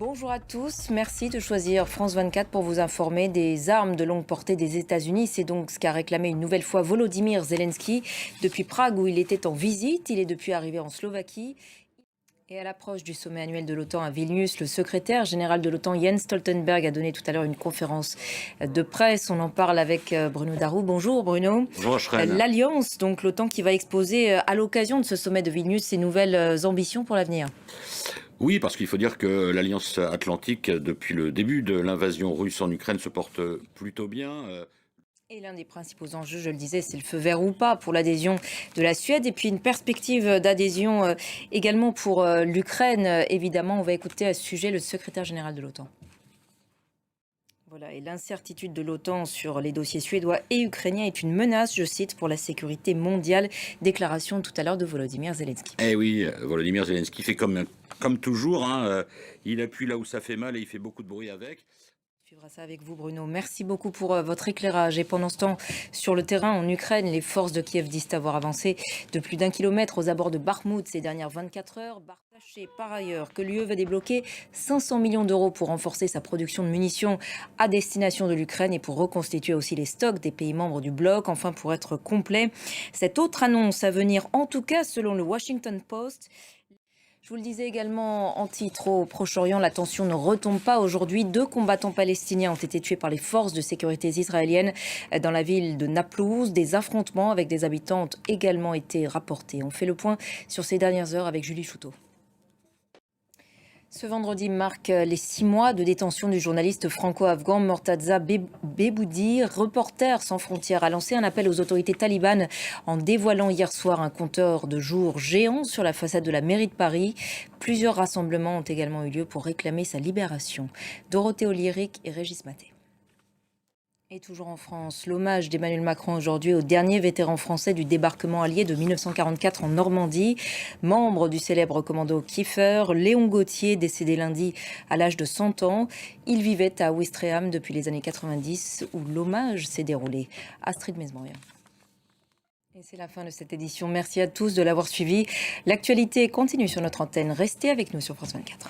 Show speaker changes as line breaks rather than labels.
Bonjour à tous, merci de choisir France 24 pour vous informer des armes de longue portée des États-Unis. C'est donc ce qu'a réclamé une nouvelle fois Volodymyr Zelensky. Depuis Prague où il était en visite, il est depuis arrivé en Slovaquie. Et à l'approche du sommet annuel de l'OTAN à Vilnius, le secrétaire général de l'OTAN Jens Stoltenberg a donné tout à l'heure une conférence de presse. On en parle avec Bruno Darou. Bonjour Bruno.
Bonjour Shren.
L'Alliance, donc l'OTAN qui va exposer à l'occasion de ce sommet de Vilnius ses nouvelles ambitions pour l'avenir.
Oui, parce qu'il faut dire que l'Alliance Atlantique, depuis le début de l'invasion russe en Ukraine, se porte plutôt bien.
Et l'un des principaux enjeux, je le disais, c'est le feu vert ou pas pour l'adhésion de la Suède et puis une perspective d'adhésion également pour l'Ukraine. Évidemment, on va écouter à ce sujet le secrétaire général de l'OTAN. Voilà, et l'incertitude de l'OTAN sur les dossiers suédois et ukrainiens est une menace, je cite, pour la sécurité mondiale. Déclaration tout à l'heure de Volodymyr Zelensky.
Eh oui, Volodymyr Zelensky fait comme toujours, hein, il appuie là où ça fait mal et il fait beaucoup de bruit avec.
On suivra ça avec vous Bruno. Merci beaucoup pour votre éclairage. Et pendant ce temps, sur le terrain en Ukraine, les forces de Kiev disent avoir avancé de plus d'1 kilomètre aux abords de Bakhmout ces dernières 24 heures. Sachez par ailleurs que l'UE va débloquer 500 millions d'euros pour renforcer sa production de munitions à destination de l'Ukraine et pour reconstituer aussi les stocks des pays membres du bloc. Enfin, pour être complet, cette autre annonce à venir, en tout cas selon le Washington Post. Je vous le disais également en titre, au Proche-Orient, la tension ne retombe pas aujourd'hui. 2 combattants palestiniens ont été tués par les forces de sécurité israéliennes dans la ville de Naplouse. Des affrontements avec des habitants ont également été rapportés. On fait le point sur ces dernières heures avec Julie Chouteau. Ce vendredi marque les 6 mois de détention du journaliste franco-afghan Mortaza Beboudi. Reporters sans frontières a lancé un appel aux autorités talibanes en dévoilant hier soir un compteur de jours géant sur la façade de la mairie de Paris. Plusieurs rassemblements ont également eu lieu pour réclamer sa libération. Dorothée Olyric et Régis Maté. Et toujours en France, l'hommage d'Emmanuel Macron aujourd'hui au dernier vétéran français du débarquement allié de 1944 en Normandie, membre du célèbre commando Kiefer, Léon Gauthier, décédé lundi à l'âge de 100 ans. Il vivait à Ouistreham depuis les années 90 où l'hommage s'est déroulé. Astrid Mesmorian. Et c'est la fin de cette édition. Merci à tous de l'avoir suivi. L'actualité continue sur notre antenne. Restez avec nous sur France 24.